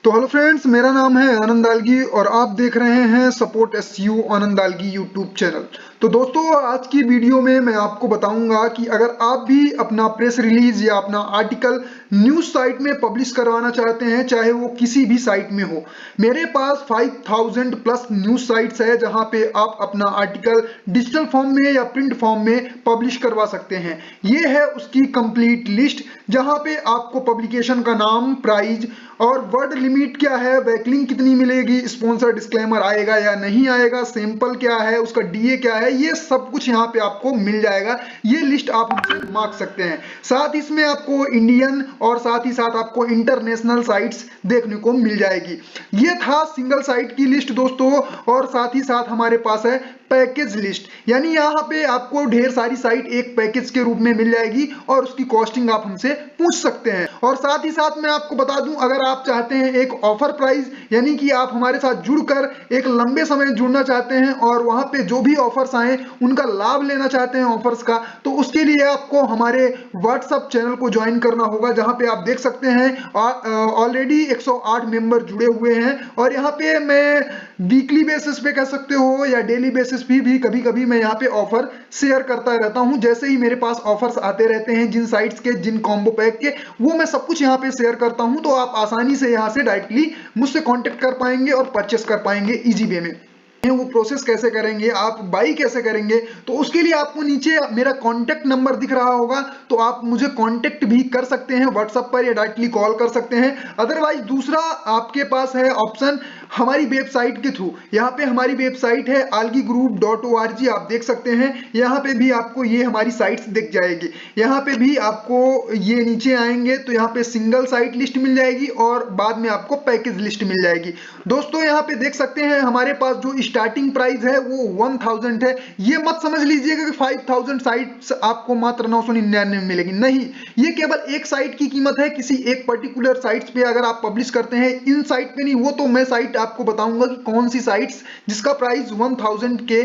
तो hello friends, मेरा नाम है आनंद आलगी और आप देख रहे हैं सपोर्ट एसईओ आनंद आलगी यूट्यूब चैनल। तो दोस्तों, आज की वीडियो में मैं आपको बताऊंगा कि अगर आप भी अपना प्रेस रिलीज या अपना आर्टिकल न्यूज साइट में पब्लिश करवाना चाहते हैं, चाहे वो किसी भी साइट में हो। मेरे पास 5000 प्लस न्यूज साइट्स है जहां पे आप अपना आर्टिकल डिजिटल फॉर्म में या प्रिंट फॉर्म में पब्लिश करवा सकते हैं। ये है उसकी कंप्लीट लिस्ट, जहां पे आपको पब्लिकेशन का नाम, प्राइस और वर्ड लिमिट क्या है, बैकलिंक कितनी मिलेगी, स्पॉन्सर डिस्क्लेमर आएगा या नहीं आएगा, सैंपल क्या है, उसका डीए क्या है, ये सब कुछ यहाँ पे आपको मिल जाएगा। ये लिस्ट आप हमसे मांग सकते हैं। साथ इसमें आपको इंडियन और साथ ही साथ आपको इंटरनेशनल साइट्स देखने को मिल जाएगी। ये था सिंगल साइट की लिस्ट दोस्तों, और साथ ही साथ हमारे पास है पैकेज लिस्ट, यानी यहाँ पे आपको ढेर सारी साइट एक पैकेज के रूप में मिल जाएगी और उसकी कॉस्टिंग आप हमसे पूछ सकते हैं। और साथ ही साथ मैं आपको बता दूं, अगर आप चाहते हैं एक ऑफर प्राइस, यानी कि आप हमारे साथ जुड़कर एक लंबे समय जुड़ना चाहते हैं और वहां पे जो भी ऑफर्स आए उनका लाभ लेना चाहते हैं ऑफर्स का, तो उसके लिए आपको हमारे व्हाट्सएप चैनल को ज्वाइन करना होगा, जहां पे आप देख सकते हैं ऑलरेडी 108 मेंबर जुड़े हुए हैं। और यहाँ पे मैं वीकली बेसिस पे कह सकते हो या डेली बेसिस पे भी कभी कभी मैं यहाँ पे ऑफर शेयर करता रहता हूँ। जैसे ही मेरे पास ऑफर्स आते रहते हैं जिन साइट्स के, जिन कॉम्बो पैक के, वो मैं सब कुछ यहाँ पे शेयर करता हूँ, तो आप आसानी से यहाँ से डायरेक्टली मुझसे कांटेक्ट कर पाएंगे और परचेस कर पाएंगे इजी वे में। वो प्रोसेस कैसे करेंगे, आप बाई कैसे करेंगे, तो उसके लिए आपको नीचे मेरा कांटेक्ट नंबर दिख रहा होगा, तो आप मुझे कांटेक्ट भी कर सकते हैं व्हाट्सएप पर या डायरेक्टली कॉल कर सकते हैं। अदरवाइज दूसरा आपके पास है ऑप्शन हमारी वेबसाइट के थ्रू। यहाँ पे हमारी वेबसाइट है algigroup.org, आप देख सकते हैं। यहाँ पे भी आपको ये हमारी साइट्स दिख जाएगी। यहाँ पे भी आपको ये नीचे आएंगे तो यहाँ पे सिंगल साइट लिस्ट मिल जाएगी और बाद में आपको पैकेज लिस्ट मिल जाएगी। दोस्तों, यहाँ पे देख सकते हैं हमारे पास जो स्टार्टिंग प्राइस है वो 1000 है। ये मत समझ लीजिएगा कि 5000 साइट्स आपको मात्र 999 में मिलेगी, नहीं। ये केवल एक साइट की कीमत है। किसी एक पर्टिकुलर साइट्स पे अगर आप पब्लिश करते हैं, इन साइट पे नहीं, वो तो मैं साइट आपको बताऊंगा कि कौन सी साइट्स जिसका प्राइस 1000 के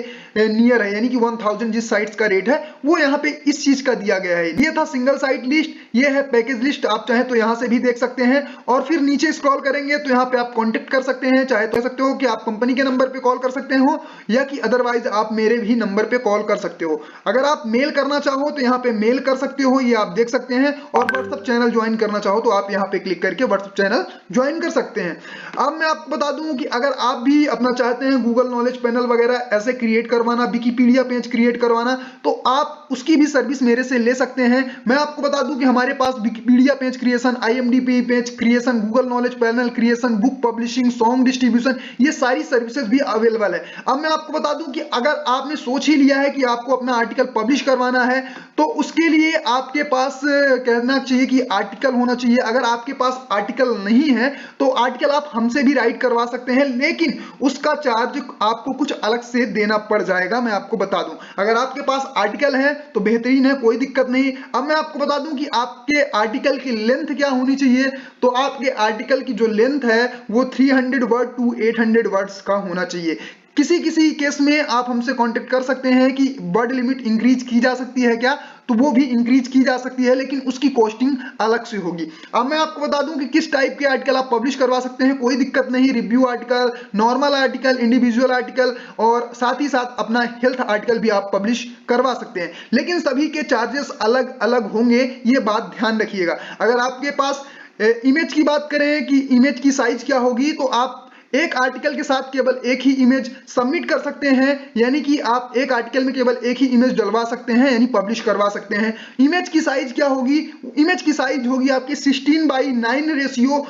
नियर है, यानी कि 1000 जिस साइट्स का रेट है वो यहाँ पे इस चीज का दिया गया है। ये था सिंगल साइट लिस्ट, ये है पैकेज लिस्ट। आप चाहे तो यहाँ से भी देख सकते हैं और फिर नीचे स्क्रॉल करेंगे तो यहाँ पे आप कांटेक्ट कर सकते हैं। चाहे तो कह सकते हो कि आप कंपनी के नंबर पे कॉल कर सकते हो या कि अदरवाइज आप मेरे भी नंबर पे कॉल कर सकते हो। अगर आप मेल करना चाहो तो यहाँ पे मेल कर सकते हो, ये आप देख सकते हैं। और व्हाट्सएप चैनल ज्वाइन करना चाहो तो आप यहाँ पे क्लिक करके व्हाट्सएप चैनल ज्वाइन कर सकते हैं। अब मैं आपको बता दूं कि अगर आप भी अपना चाहते हैं गूगल नॉलेज पैनल वगैरह ऐसे क्रिएट करवाना, विकिपीडिया पेज क्रिएट करवाना, तो आप उसकी भी सर्विस मेरे से ले सकते हैं। मैं आपको बता दूं कि हमारे पास Wikipedia page creation, IMDb page creation, Google knowledge panel creation, book publishing, song distribution, ये सारी सर्विसेज भी अवेलेबल है। अब मैं आपको बता दूं कि अगर आपने सोच ही लिया है कि आपको अपना आर्टिकल पब्लिश करवाना है, तो उसके लिए आपके पास कहना चाहिए कि आर्टिकल होना चाहिए। अगर आपके पास आर्टिकल नहीं है तो आर्टिकल आप हमसे भी राइट करवा सकते हैं, लेकिन उसका चार्ज आपको कुछ अलग से देना पड़ जाएगा। मैं आपको बता दूं, अगर आपके पास आर्टिकल है तो बेहतरीन है, कोई दिक्कत नहीं। अब मैं आपको बता दूं कि आपके आर्टिकल की लेंथ क्या होनी चाहिए। तो आपके आर्टिकल की जो लेंथ है वो 300 वर्ड टू 800 वर्ड्स का होना चाहिए। किसी किसी केस में आप हमसे कांटेक्ट कर सकते हैं कि वर्ड लिमिट इंक्रीज की जा सकती है क्या, तो वो भी इंक्रीज की जा सकती है, लेकिन उसकी कॉस्टिंग अलग से होगी। अब मैं आपको बता दूं कि किस टाइप के आर्टिकल आप पब्लिश करवा सकते हैं, कोई दिक्कत नहीं। Review article, normal article, individual article और साथ ही साथ अपना हेल्थ आर्टिकल भी आप पब्लिश करवा सकते हैं, लेकिन सभी के चार्जेस अलग अलग होंगे, ये बात ध्यान रखिएगा। अगर आपके पास इमेज की बात करें कि इमेज की साइज क्या होगी, तो आप एक आर्टिकल के साथ केवल एक ही इमेज सबमिट कर सकते हैं, यानी कि आप एक आर्टिकल में केवल एक ही इमेज डलवा सकते हैं, यानी पब्लिश करवा सकते हैं। इमेज की साइज क्या होगी, इमेज की साइज होगी आपकी 16:9 रेशियो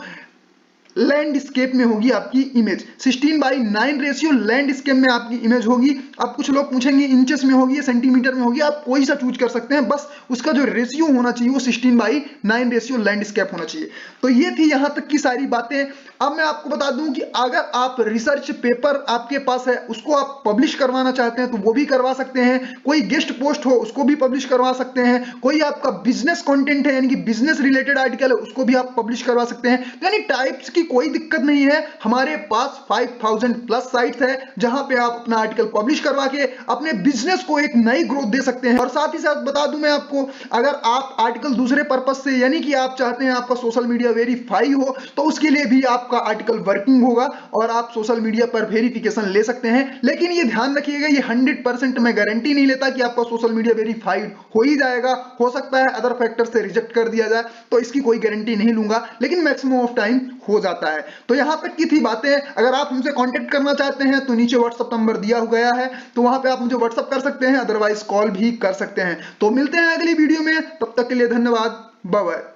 लैंडस्केप में होगी आपकी इमेज। 16:9 रेशियो लैंडस्केप में आपकी इमेज होगी। अब कुछ लोग पूछेंगे इंचेस में होगी या सेंटीमीटर में होगी, आप कोई सा चूज कर सकते हैं, बस उसका जो रेशियो होना चाहिए वो 16:9 रेशियो लैंडस्केप होना चाहिए। तो ये थी यहां तक की सारी बातें। अब मैं आपको बता दूं कि अगर आप रिसर्च पेपर आपके पास है, उसको आप पब्लिश करवाना चाहते हैं तो वो भी करवा सकते हैं। कोई गेस्ट पोस्ट हो उसको भी पब्लिश करवा सकते हैं। कोई आपका बिजनेस कंटेंट है, यानी कि बिजनेस रिलेटेड आर्टिकल है, उसको भी आप पब्लिश करवा सकते हैं। यानी टाइप्स की कोई दिक्कत नहीं है। हमारे पास 5000 प्लस साइट्स है जहां पे आप अपना आर्टिकल पब्लिश करवा के अपने बिजनेस को एक नई ग्रोथ दे सकते हैं। और साथ ही साथ बता दूं मैं आपको, अगर आप आर्टिकल दूसरे पर्पस से यानी कि आप चाहते हैं आपका सोशल मीडिया वेरीफाई हो, तो उसके लिए भी आपका आर्टिकल वर्किंग होगा और आप सोशल मीडिया पर वेरिफिकेशन ले सकते हैं। लेकिन ये ध्यान रखिएगा, ये 100% मैं गारंटी नहीं लेता कि आपका सोशल मीडिया वेरीफाइड हो ही जाएगा। हो सकता है अदर फैक्टर से रिजेक्ट कर दिया जाए, तो इसकी कोई गारंटी नहीं लूंगा, लेकिन मैक्सिमम ऑफ टाइम हो जाता है। तो यहां तक की थी बातें। अगर आप हमसे कांटेक्ट करना चाहते हैं तो नीचे व्हाट्सएप नंबर दिया गया है, तो वहां पे आप मुझे व्हाट्सएप कर सकते हैं, अदरवाइज कॉल भी कर सकते हैं। तो मिलते हैं अगली वीडियो में, तब तक के लिए धन्यवाद, बाय बाय।